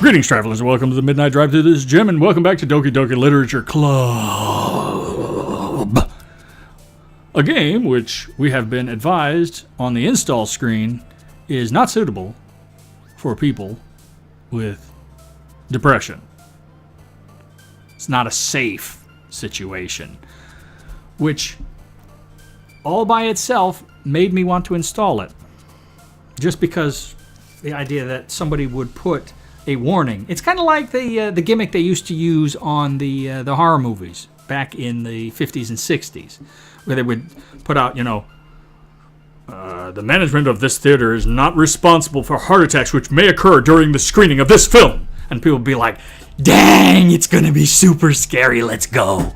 Greetings, travelers, and welcome to the Mid-Nite Drive-Thru. This is Jim, and welcome back to Doki-Doki Literature Club. A game which we have been advised on the install screen is not suitable for people with depression. It's not a safe situation, which all by itself made me want to install it. Just because the idea that somebody would put a warning. It's kind of like the gimmick they used to use on the horror movies back in the 50s and 60s, where they would put out, the management of this theater is not responsible for heart attacks which may occur during the screening of this film. And people would be like, dang, it's going to be super scary, let's go.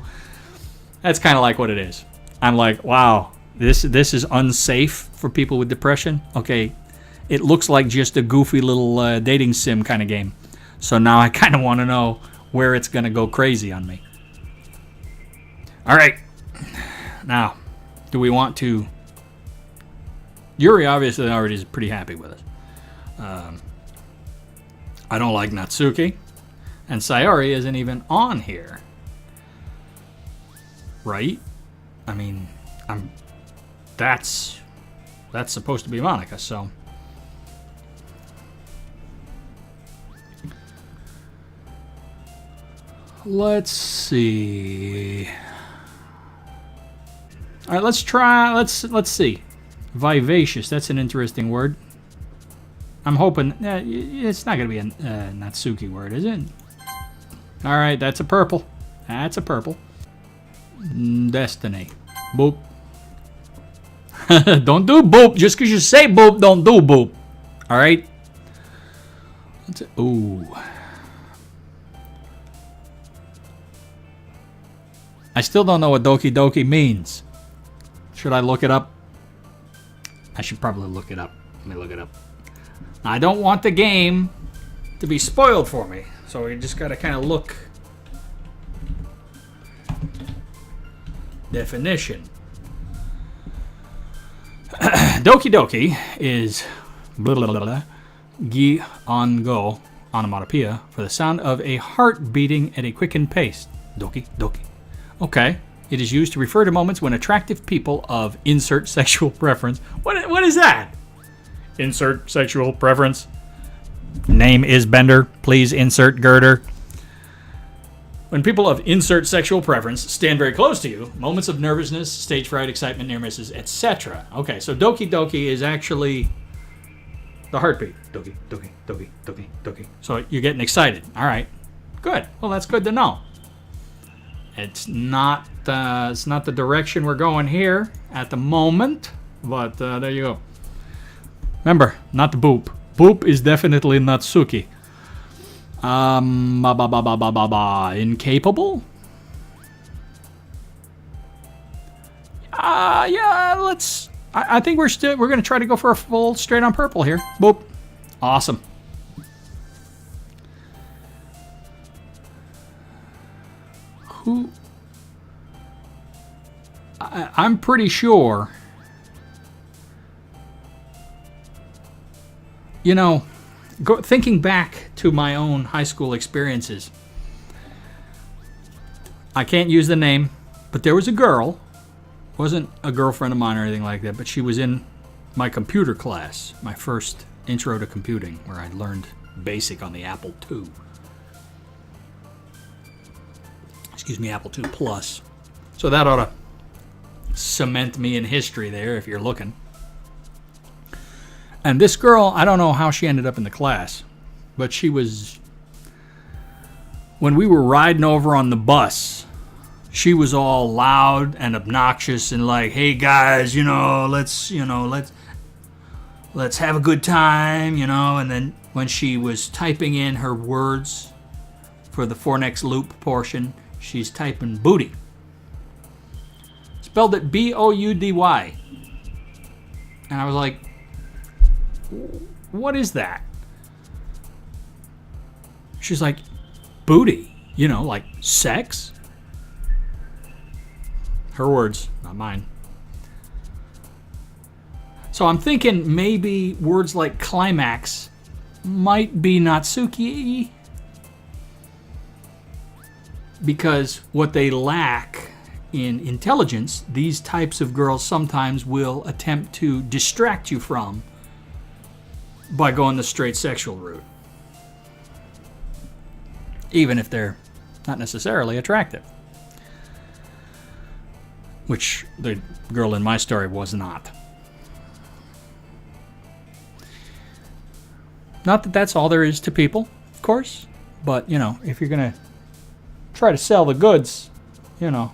That's kind of like what it is. I'm like, wow, this is unsafe for people with depression. Okay, it looks like just a goofy little dating sim kind of game. So now I kind of want to know where it's going to go crazy on me. All right. Now, do we want to... Yuri obviously already is pretty happy with us. I don't like Natsuki. And Sayori isn't even on here. Right? I mean, that's supposed to be Monica, so... Let's see. All right, let's try. Let's see. Vivacious. That's an interesting word. I'm hoping it's not going to be a Natsuki word, is it? All right, that's a purple. That's a purple. Destiny. Boop. Don't do boop. Just because you say boop, don't do boop. All right. Ooh. I still don't know what Doki-Doki means. Should I look it up? I should probably look it up. Let me look it up. Now, I don't want the game to be spoiled for me, so we just gotta kind of look. Definition. Doki-Doki is blah, blah, blah, blah, gi on go onomatopoeia for the sound of a heart beating at a quickened pace. Doki-Doki. Okay. It is used to refer to moments when attractive people of insert sexual preference. What is that? Insert sexual preference. Name is Bender. Please insert girder. When people of insert sexual preference stand very close to you, moments of nervousness, stage fright, excitement, near misses, etc. Okay, so Doki-Doki is actually the heartbeat. Doki, Doki, Doki, Doki, Doki. So you're getting excited. All right. Good. Well, that's good to know. It's not the direction we're going here at the moment, but there you go. Remember, not the boop. Boop is definitely Natsuki. Incapable? Yeah, let's... I think we're going to try to go for a full straight on purple here. Boop. Awesome. Who... I'm pretty sure, thinking back to my own high school experiences, I can't use the name, but there was a girl, wasn't a girlfriend of mine or anything like that, but she was in my computer class, my first intro to computing, where I learned BASIC on the Apple II. Excuse me, Apple II Plus. So that ought to cement me in history there if you're looking. And this girl, I don't know how she ended up in the class, but she was, when we were riding over on the bus, she was all loud and obnoxious and like, hey guys, let's have a good time, and then when she was typing in her words for the for next loop portion, she's typing booty. Spelled it B-O-U-D-Y. And I was like, what is that? She's like, booty. Like sex? Her words, not mine. So I'm thinking maybe words like climax might be Natsuki because what they lack in intelligence, these types of girls sometimes will attempt to distract you from by going the straight sexual route, even if they're not necessarily attractive, which the girl in my story was not. Not that that's all there is to people, of course, but, you know, if you're going to try to sell the goods, you know,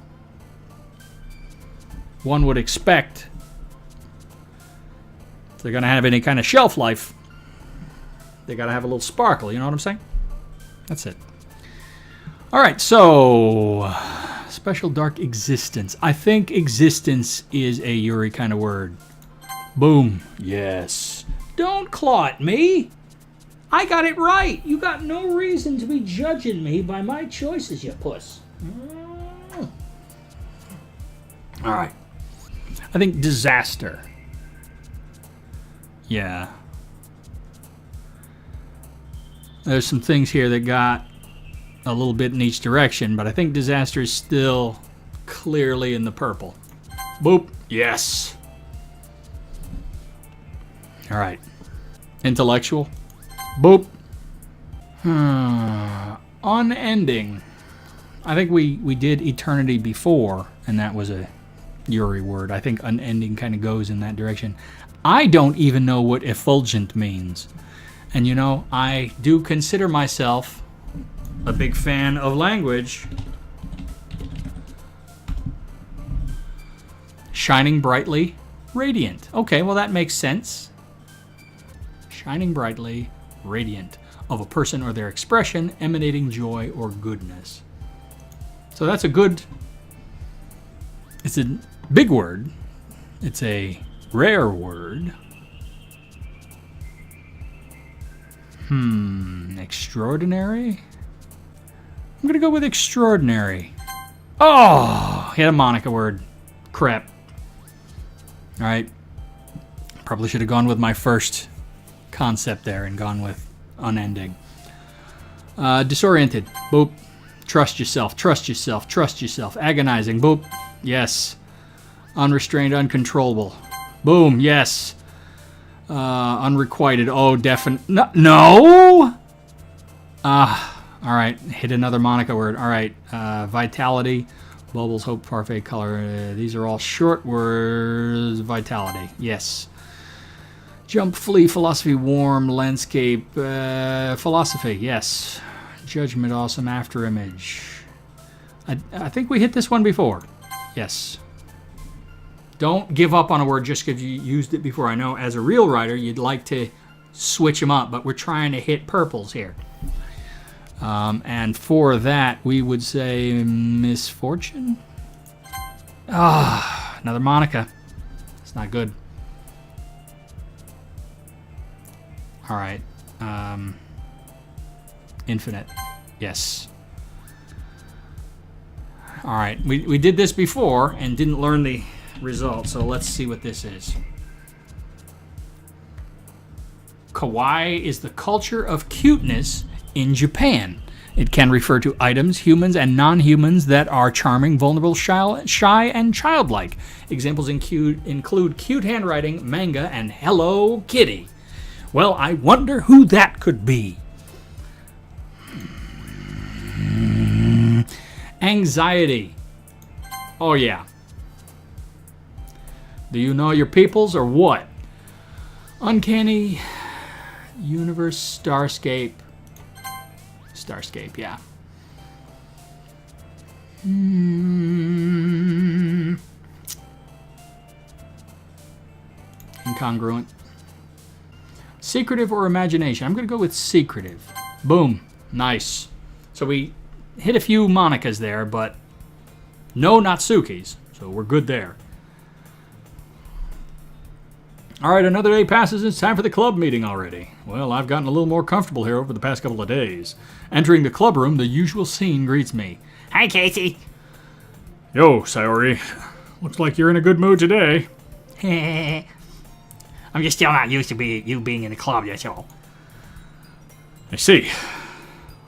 one would expect if they're going to have any kind of shelf life, they got to have a little sparkle, you know what I'm saying? That's it. All right, so special dark existence. I think existence is a Yuri kind of word. Boom. Yes. Don't claw at me. I got it right. You got no reason to be judging me by my choices, you puss. All right. I think disaster. Yeah. There's some things here that got a little bit in each direction, but I think disaster is still clearly in the purple. Boop. Yes. All right. Intellectual. Boop. Unending. I think we did eternity before, and that was a Yuri word. I think unending kind of goes in that direction. I don't even know what effulgent means. And you know, I do consider myself a big fan of language. Shining brightly, radiant. Okay, well that makes sense. Shining brightly, radiant, of a person or their expression emanating joy or goodness. So that's a good, it's a big word. It's a rare word. Extraordinary? I'm going to go with extraordinary. Oh, hit a Monica word. Crap. All right. Probably should have gone with my first concept there and gone with unending. Disoriented. Boop. Trust yourself. Trust yourself. Trust yourself. Agonizing. Boop. Yes. Unrestrained. Uncontrollable. Boom. Yes. Unrequited. Oh, definite. No. All right. Hit another Monica word. All right. Vitality. Bubbles. Hope. Parfait. Color. These are all short words. Vitality. Yes. Jump. Flee. Philosophy. Warm. Landscape. Philosophy. Yes. Judgment. Awesome. Afterimage. I think we hit this one before. Yes. Don't give up on a word just because you used it before. I know as a real writer, you'd like to switch them up, but we're trying to hit purples here. And for that, we would say misfortune. Another Monica. It's not good. All right. Infinite. Yes. All right. We did this before and didn't learn the result, so let's see what this is. Kawaii is the culture of cuteness in Japan. It can refer to items, humans, and non-humans that are charming, vulnerable, shy, and childlike. Examples include cute handwriting, manga, and Hello Kitty. Well, I wonder who that could be. Anxiety. Oh, yeah. Do you know your peoples or what? Uncanny universe, starscape. Starscape, yeah. Incongruent. Secretive or imagination? I'm going to go with secretive. Boom. Nice. So we hit a few Monicas there, but no Natsukis. So we're good there. All right, another day passes. It's time for the club meeting already. Well, I've gotten a little more comfortable here over the past couple of days. Entering the club room, the usual scene greets me. Hi, Casey. Yo, Sayori. Looks like you're in a good mood today. I'm just still not used to you being in the club, that's all. I see.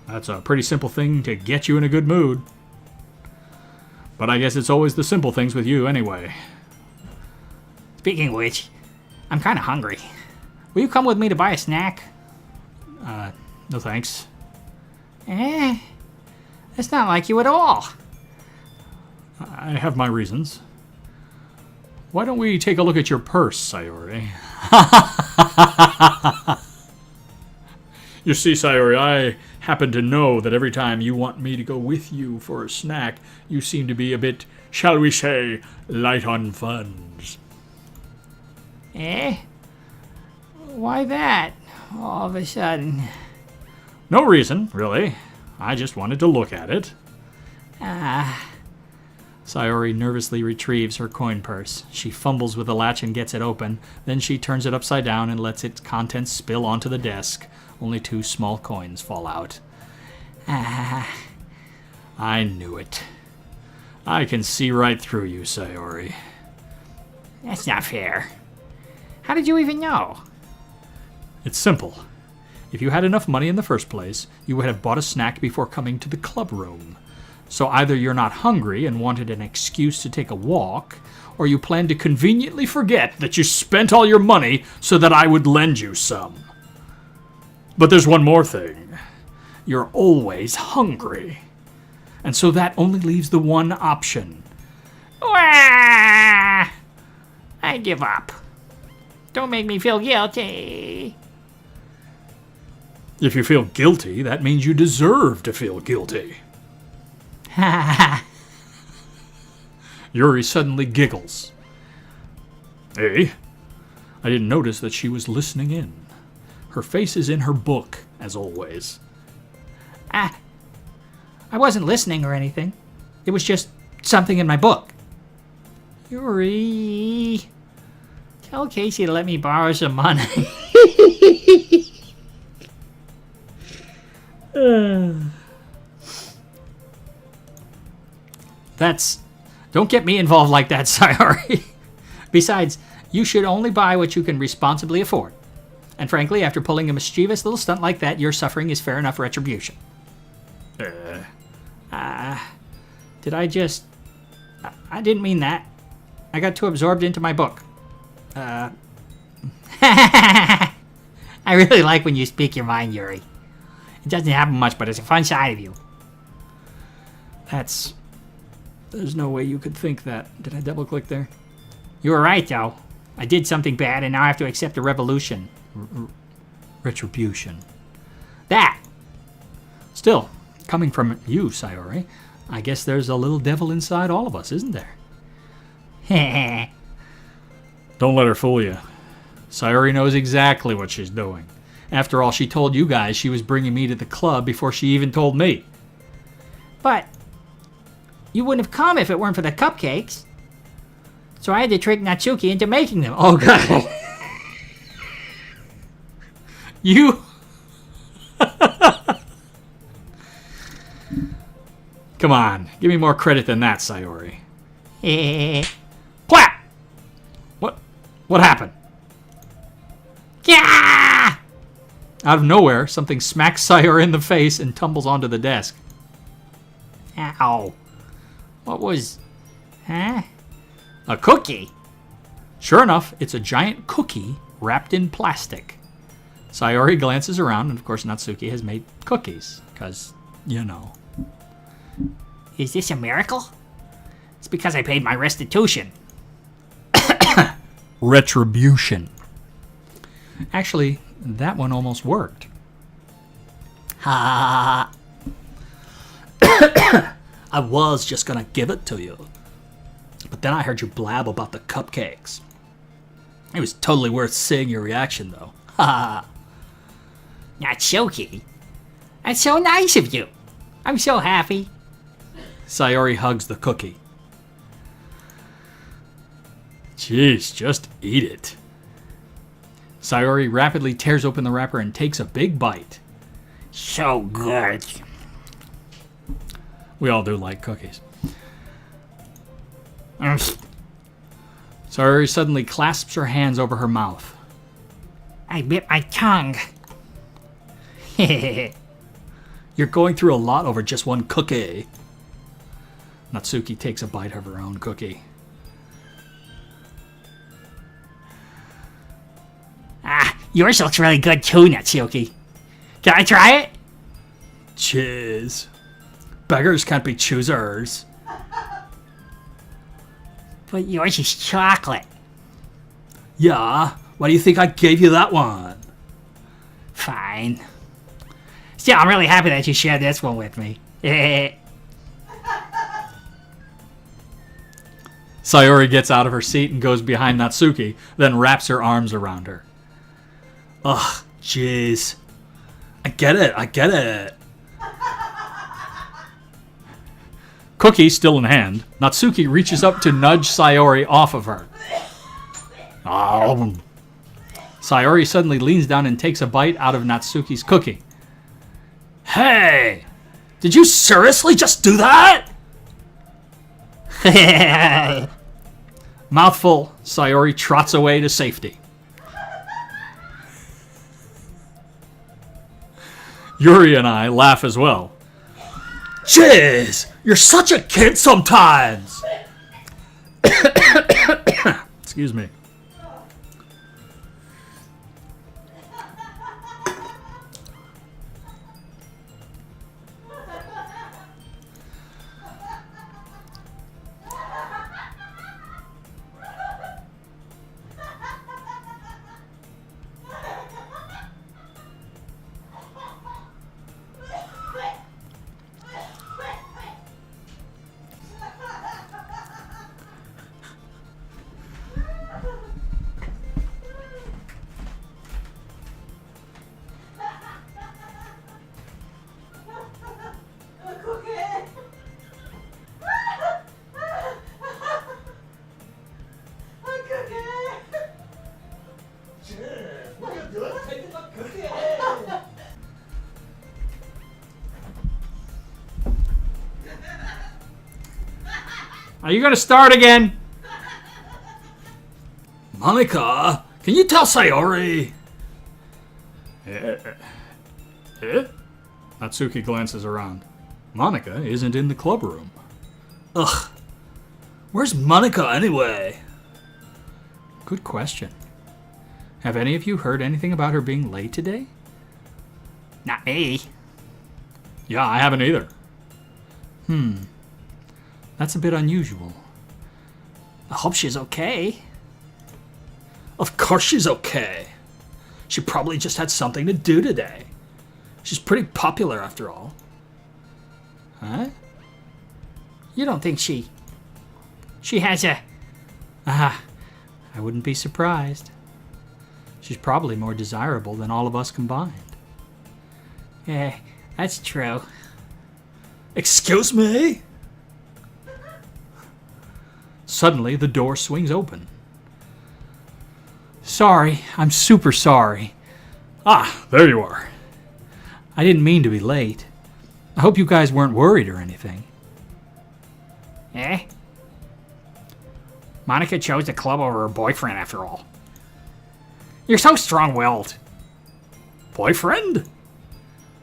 That's a pretty simple thing to get you in a good mood. But I guess it's always the simple things with you anyway. Speaking of which, I'm kind of hungry. Will you come with me to buy a snack? No thanks. That's not like you at all. I have my reasons. Why don't we take a look at your purse, Sayori? You see, Sayori, I happen to know that every time you want me to go with you for a snack, you seem to be a bit, shall we say, light on funds. Why that? All of a sudden. No reason, really. I just wanted to look at it. Sayori nervously retrieves her coin purse. She fumbles with the latch and gets it open. Then she turns it upside down and lets its contents spill onto the desk. Only 2 small coins fall out. I knew it. I can see right through you, Sayori. That's not fair. How did you even know? It's simple. If you had enough money in the first place, you would have bought a snack before coming to the club room. So either you're not hungry and wanted an excuse to take a walk, or you plan to conveniently forget that you spent all your money so that I would lend you some. But there's one more thing. You're always hungry. And so that only leaves the one option. I give up. Don't make me feel guilty. If you feel guilty, that means you deserve to feel guilty. Yuri suddenly giggles. Hey, I didn't notice that she was listening in. Her face is in her book, as always. I wasn't listening or anything. It was just something in my book. Yuri, tell Casey to let me borrow some money. Don't get me involved like that, Sayori. Besides, you should only buy what you can responsibly afford. And frankly, after pulling a mischievous little stunt like that, your suffering is fair enough retribution. Did I just... I didn't mean that. I got too absorbed into my book. I really like when you speak your mind, Yuri. It doesn't happen much, but it's a fun side of you. There's no way you could think that. Did I double-click there? You were right, though. I did something bad, and now I have to accept a revolution. Retribution. That! Still, coming from you, Sayori, I guess there's a little devil inside all of us, isn't there? Don't let her fool you. Sayori knows exactly what she's doing. After all, she told you guys she was bringing me to the club before she even told me. But you wouldn't have come if it weren't for the cupcakes. So I had to trick Natsuki into making them. Oh, God. You... Come on, give me more credit than that, Sayori. Clap! What happened? Yeah! Out of nowhere, something smacks Sayori in the face and tumbles onto the desk. Ow. What was... Huh? A cookie? Sure enough, it's a giant cookie wrapped in plastic. Sayori glances around, and of course Natsuki has made cookies, because, you know. Is this a miracle? It's because I paid my restitution. Retribution. Actually, that one almost worked. Ha! I was just gonna give it to you. But then I heard you blab about the cupcakes. It was totally worth seeing your reaction, though. Ha! Natsuki, that's so nice of you. I'm so happy. Sayori hugs the cookie. Jeez, just eat it. Sayori rapidly tears open the wrapper and takes a big bite. So good. We all do like cookies. Sayori suddenly clasps her hands over her mouth. I bit my tongue. You're going through a lot over just one cookie. Natsuki takes a bite of her own cookie. Yours looks really good too, Natsuki. Can I try it? Cheers. Beggars can't be choosers. But yours is chocolate. Yeah, why do you think I gave you that one? Fine. Still, I'm really happy that you shared this one with me. Sayori gets out of her seat and goes behind Natsuki, then wraps her arms around her. Ugh, jeez. I get it. Cookie still in hand, Natsuki reaches up to nudge Sayori off of her. Sayori suddenly leans down and takes a bite out of Natsuki's cookie. Hey! Did you seriously just do that? Mouthful, Sayori trots away to safety. Yuri and I laugh as well. Jeez, you're such a kid sometimes. Excuse me. Are you going to start again? Monica, can you tell Sayori? Natsuki glances around. Monica isn't in the club room. Ugh. Where's Monica anyway? Good question. Have any of you heard anything about her being late today? Not me. Yeah, I haven't either. That's a bit unusual. I hope she's okay. Of course she's okay. She probably just had something to do today. She's pretty popular after all. Huh? You don't think she has a... I wouldn't be surprised. She's probably more desirable than all of us combined. Yeah, that's true. Excuse me? Suddenly, the door swings open. Sorry, I'm super sorry. Ah, there you are. I didn't mean to be late. I hope you guys weren't worried or anything. Eh? Monica chose the club over her boyfriend after all. You're so strong-willed. Boyfriend?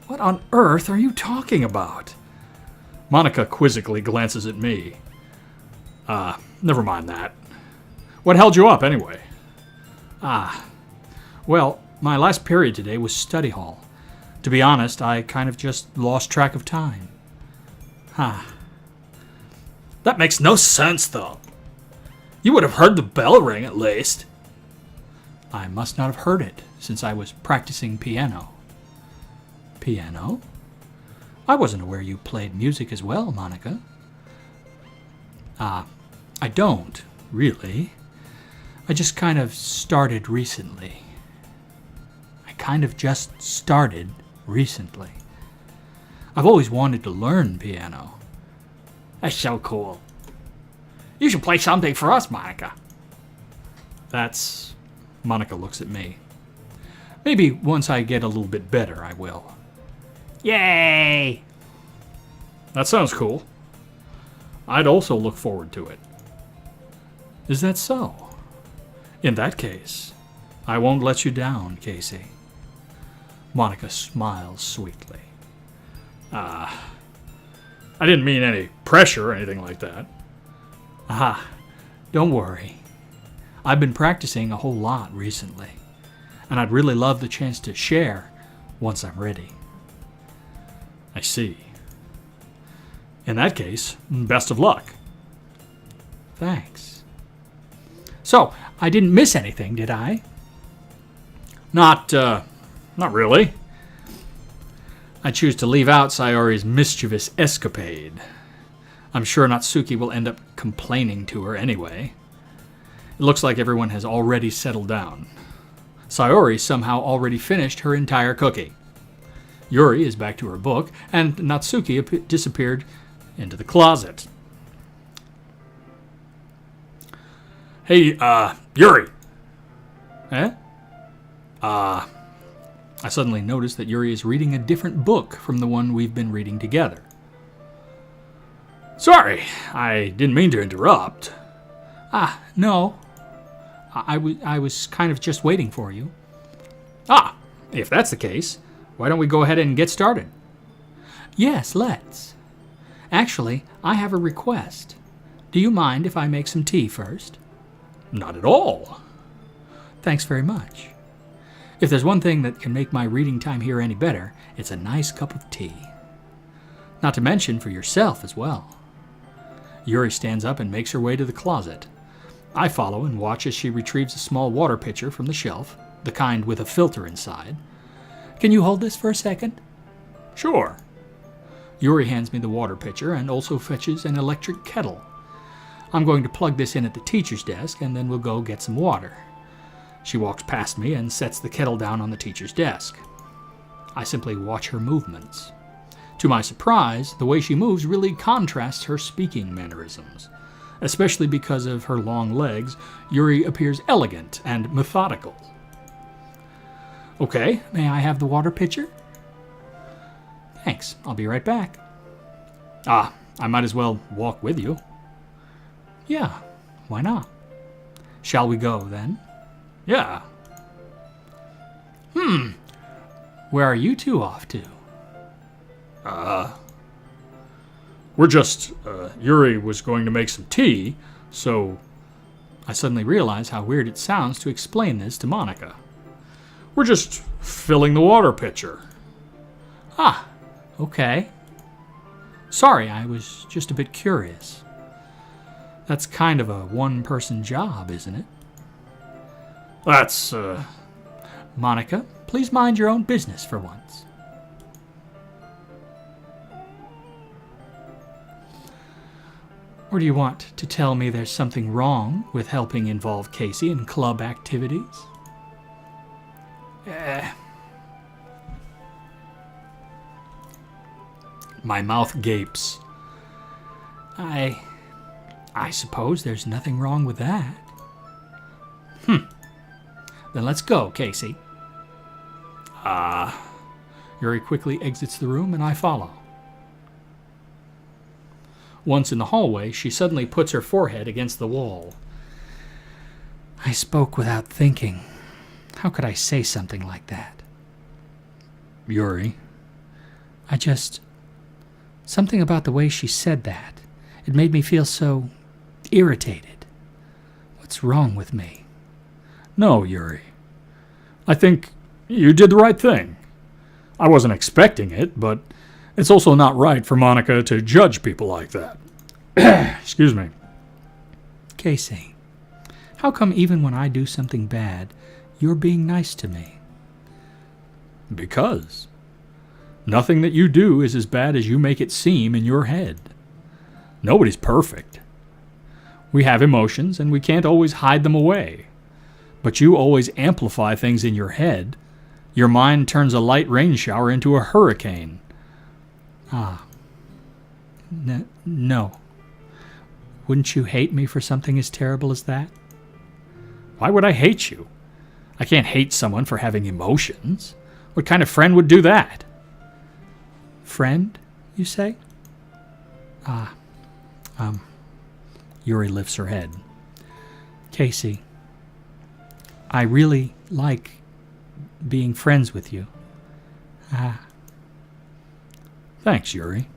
What on earth are you talking about? Monica quizzically glances at me. Never mind that. What held you up anyway? Well, my last period today was study hall. To be honest, I kind of just lost track of time. That makes no sense, though. You would have heard the bell ring at least. I must not have heard it, since I was practicing piano. Piano? I wasn't aware you played music as well, Monica. I don't, really. I just kind of started recently. I've always wanted to learn piano. That's so cool. You should play something for us, Monica. That's... Monica looks at me. Maybe once I get a little bit better, I will. Yay! That sounds cool. I'd also look forward to it. Is that so? In that case, I won't let you down, Casey. Monica smiles sweetly. I didn't mean any pressure or anything like that. Ah, don't worry. I've been practicing a whole lot recently, and I'd really love the chance to share once I'm ready. I see. In that case, best of luck. Thanks. So, I didn't miss anything, did I? Not really. I choose to leave out Sayori's mischievous escapade. I'm sure Natsuki will end up complaining to her anyway. It looks like everyone has already settled down. Sayori somehow already finished her entire cookie. Yuri is back to her book, and Natsuki disappeared into the closet. Hey, Yuri. Eh? I suddenly noticed that Yuri is reading a different book from the one we've been reading together. Sorry, I didn't mean to interrupt. No. I was kind of just waiting for you. If that's the case, why don't we go ahead and get started? Yes, let's. Actually, I have a request. Do you mind if I make some tea first? Not at all. Thanks very much. If there's one thing that can make my reading time here any better, it's a nice cup of tea. Not to mention for yourself as well. Yuri stands up and makes her way to the closet. I follow and watch as she retrieves a small water pitcher from the shelf, the kind with a filter inside. Can you hold this for a second? Sure. Yuri hands me the water pitcher and also fetches an electric kettle. I'm going to plug this in at the teacher's desk and then we'll go get some water. She walks past me and sets the kettle down on the teacher's desk. I simply watch her movements. To my surprise, the way she moves really contrasts her speaking mannerisms. Especially because of her long legs, Yuri appears elegant and methodical. Okay, may I have the water pitcher? Thanks, I'll be right back. I might as well walk with you. Yeah, why not? Shall we go then? Yeah. Where are you two off to? We're just, Yuri was going to make some tea, so I suddenly realize how weird it sounds to explain this to Monica. we're just filling the water pitcher. Okay. Sorry, I was just a bit curious. That's kind of a one-person job, isn't it? That's, Monica, please mind your own business for once. Or do you want to tell me there's something wrong with helping involve Casey in club activities? My mouth gapes. I suppose there's nothing wrong with that. Then let's go, Casey. Yuri quickly exits the room and I follow. Once in the hallway, she suddenly puts her forehead against the wall. I spoke without thinking. How could I say something like that? Yuri. Something about the way she said that. It made me feel so irritated. What's wrong with me? No, Yuri. I think you did the right thing. I wasn't expecting it, but it's also not right for Monica to judge people like that. Excuse me. Casey, how come even when I do something bad, you're being nice to me? Because nothing that you do is as bad as you make it seem in your head. Nobody's perfect. We have emotions, and we can't always hide them away. But you always amplify things in your head. Your mind turns a light rain shower into a hurricane. No. Wouldn't you hate me for something as terrible as that? Why would I hate you? I can't hate someone for having emotions. What kind of friend would do that? Friend, you say? Yuri lifts her head. Casey, I really like being friends with you. Thanks, Yuri.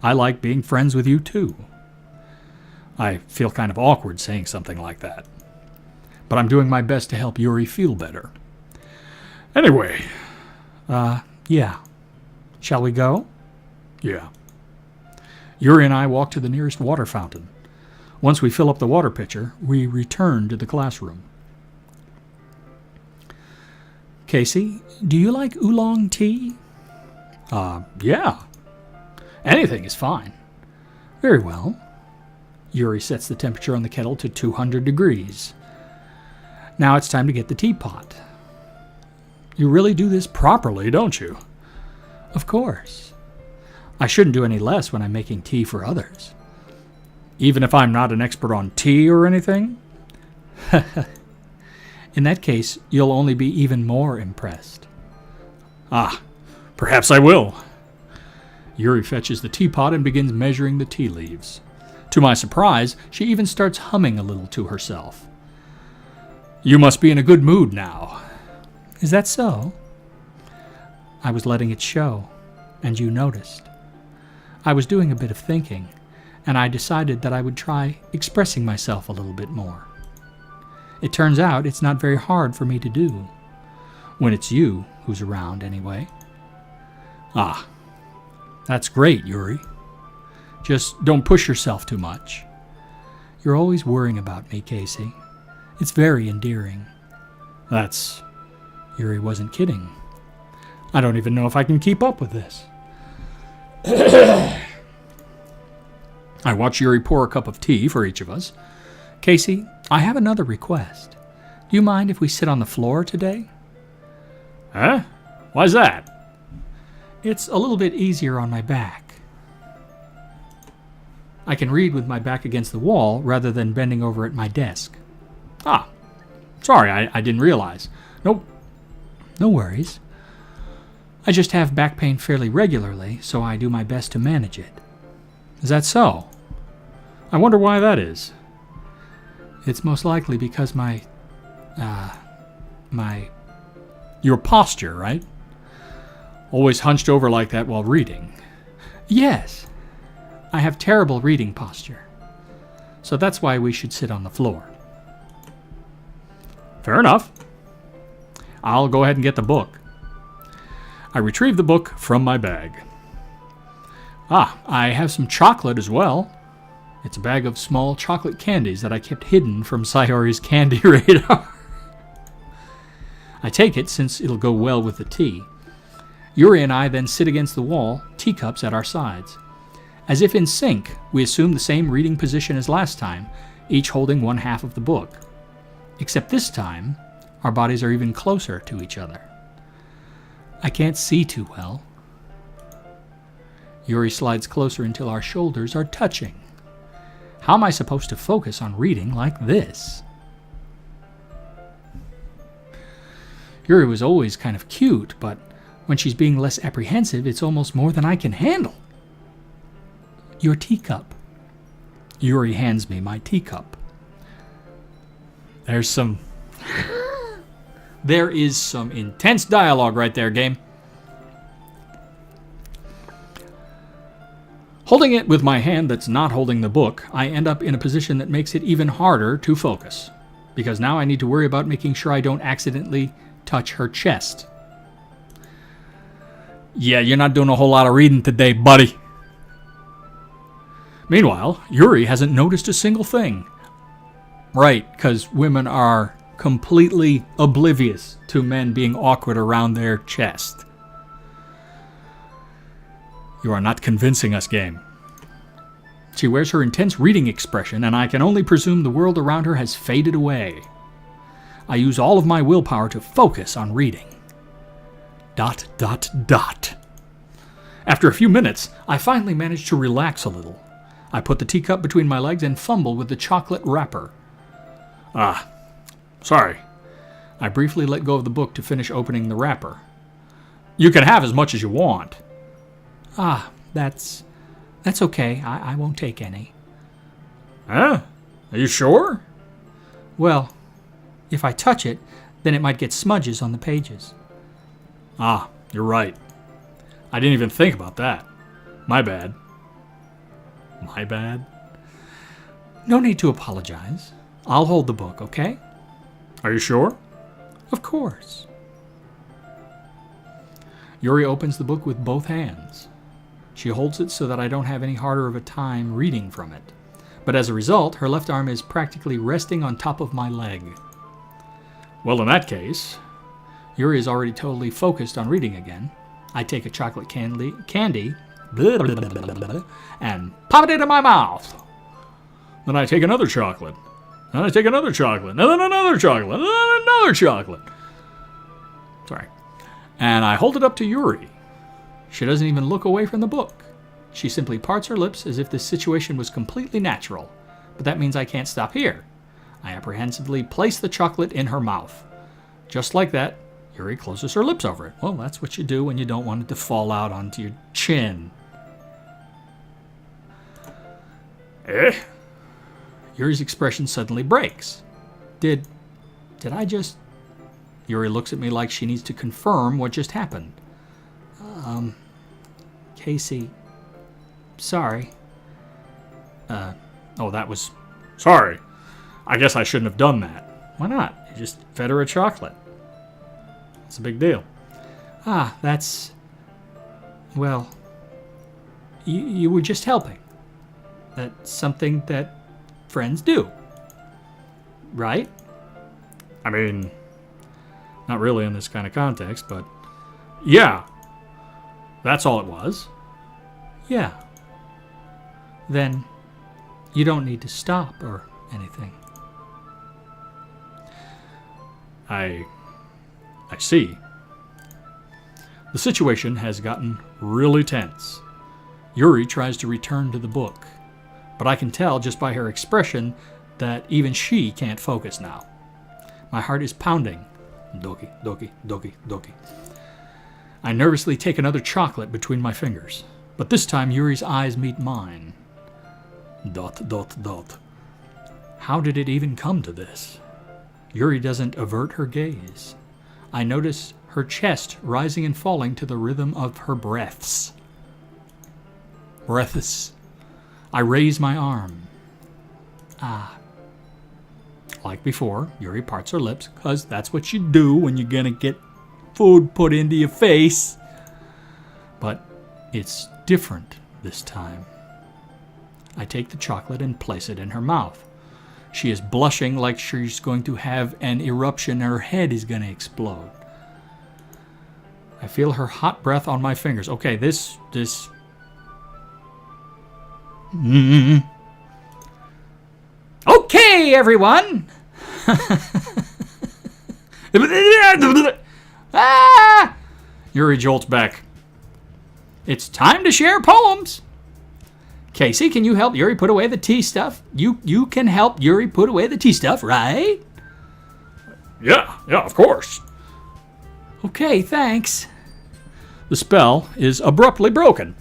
I like being friends with you too. I feel kind of awkward saying something like that. But I'm doing my best to help Yuri feel better. Anyway, Yeah. Shall we go? yeah. Yuri and I walk to the nearest water fountain. Once we fill up the water pitcher, we return to the classroom. Casey, do you like oolong tea? Yeah. Anything is fine. Very well. Yuri sets the temperature on the kettle to 200 degrees. Now it's time to get the teapot. You really do this properly, don't you? Of course. I shouldn't do any less when I'm making tea for others. Even if I'm not an expert on tea or anything? In that case, you'll only be even more impressed. Ah, perhaps I will. Yuri fetches the teapot and begins measuring the tea leaves. To my surprise, she even starts humming a little to herself. You must be in a good mood now. Is that so? I was letting it show, and you noticed. I was doing a bit of thinking, and I decided that I would try expressing myself a little bit more. It turns out it's not very hard for me to do. When it's you who's around, anyway. Ah, that's great, Yuri. Just don't push yourself too much. You're always worrying about me, Casey. It's very endearing. Yuri wasn't kidding. I don't even know if I can keep up with this. I watch Yuri pour a cup of tea for each of us. Casey, I have another request. Do you mind if we sit on the floor today? Huh? Why's that? It's a little bit easier on my back. I can read with my back against the wall rather than bending over at my desk. Ah, sorry, I didn't realize. Nope. No worries. I just have back pain fairly regularly, so I do my best to manage it. Is that so? I wonder why that is. It's most likely because Your posture, right? Always hunched over like that while reading. Yes. I have terrible reading posture. So that's why we should sit on the floor. Fair enough. I'll go ahead and get the book. I retrieve the book from my bag. Ah, I have some chocolate as well. It's a bag of small chocolate candies that I kept hidden from Sayori's candy radar. I take it since it'll go well with the tea. Yuri and I then sit against the wall, teacups at our sides. As if in sync, we assume the same reading position as last time, each holding one half of the book. Except this time, our bodies are even closer to each other. I can't see too well. Yuri slides closer until our shoulders are touching. How am I supposed to focus on reading like this? Yuri was always kind of cute, but when she's being less apprehensive, it's almost more than I can handle. Your teacup. Yuri hands me my teacup. There is some intense dialogue right there, game. Holding it with my hand that's not holding the book, I end up in a position that makes it even harder to focus. Because now I need to worry about making sure I don't accidentally touch her chest. Yeah, you're not doing a whole lot of reading today, buddy. Meanwhile, Yuri hasn't noticed a single thing. Right, because women are completely oblivious to men being awkward around their chest. You are not convincing us, game. She wears her intense reading expression, and I can only presume the world around her has faded away. I use all of my willpower to focus on reading. ... After a few minutes, I finally manage to relax a little. I put the teacup between my legs and fumble with the chocolate wrapper. Ah, sorry. I briefly let go of the book to finish opening the wrapper. You can have as much as you want. Ah, that's okay. I won't take any. Huh? Are you sure? Well, if I touch it, then it might get smudges on the pages. Ah, you're right. I didn't even think about that. My bad. My bad. No need to apologize. I'll hold the book, okay? Are you sure? Of course. Yuri opens the book with both hands. She holds it so that I don't have any harder of a time reading from it. But as a result, her left arm is practically resting on top of my leg. Well, in that case... Yuri is already totally focused on reading again. I take a chocolate candy blah, blah, blah, blah, blah, and pop it into my mouth. Then I take another chocolate. Then I take another chocolate. And then another chocolate. And then another chocolate. Sorry. And I hold it up to Yuri. She doesn't even look away from the book. She simply parts her lips as if this situation was completely natural. But that means I can't stop here. I apprehensively place the chocolate in her mouth. Just like that, Yuri closes her lips over it. Well, that's what you do when you don't want it to fall out onto your chin. Yuri's expression suddenly breaks. Did I just... Yuri looks at me like she needs to confirm what just happened. Casey, sorry. Oh, that was... Sorry. I guess I shouldn't have done that. Why not? You just fed her a chocolate. It's a big deal. That's... Well, you were just helping. That's something that friends do. Right? I mean, not really in this kind of context, but yeah. That's all it was. Yeah. Then you don't need to stop or anything. I see. The situation has gotten really tense. Yuri tries to return to the book, but I can tell just by her expression that even she can't focus now. My heart is pounding. Doki, doki, doki, doki. I nervously take another chocolate between my fingers, but this time Yuri's eyes meet mine. Dot, dot, dot. How did it even come to this? Yuri doesn't avert her gaze. I notice her chest rising and falling to the rhythm of her breaths. Breaths. I raise my arm. Like before, Yuri parts her lips, because that's what you do when you're gonna get food put into your face. But it's different this time. I take the chocolate and place it in her mouth. She is blushing like she's going to have an eruption. Her head is going to explode. I feel her hot breath on my fingers. Okay, this... Okay, everyone! Yuri jolts back. It's time to share poems. Casey, can you help Yuri put away the tea stuff? You can help Yuri put away the tea stuff, right? Yeah, of course. Okay, thanks. The spell is abruptly broken.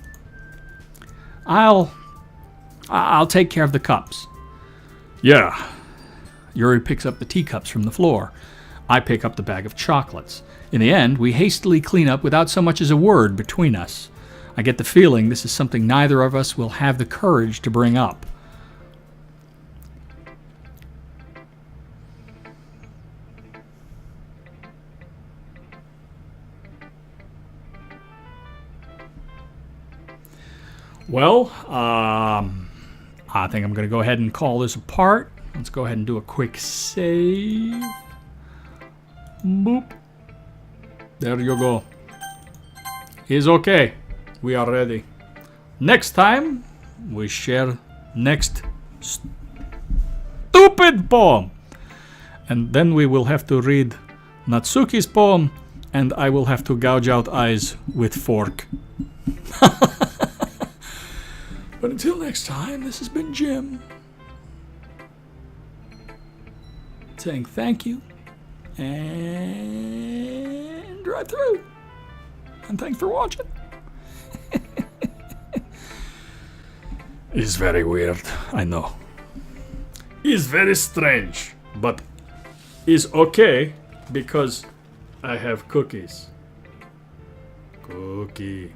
I'll take care of the cups. Yeah. Yuri picks up the teacups from the floor. I pick up the bag of chocolates. In the end, we hastily clean up without so much as a word between us. I get the feeling this is something neither of us will have the courage to bring up. Well, I think I'm going to go ahead and call this a part. Let's go ahead and do a quick save. Boop. There you go. It's okay. We are ready. Next time, we share next stupid poem. And then we will have to read Natsuki's poem, and I will have to gouge out eyes with fork. But until next time, this has been Jim. Saying thank you. And Drive-Thru. And thanks for watching. It's very weird, I know. It's very strange, but it's okay because I have cookies. Cookie.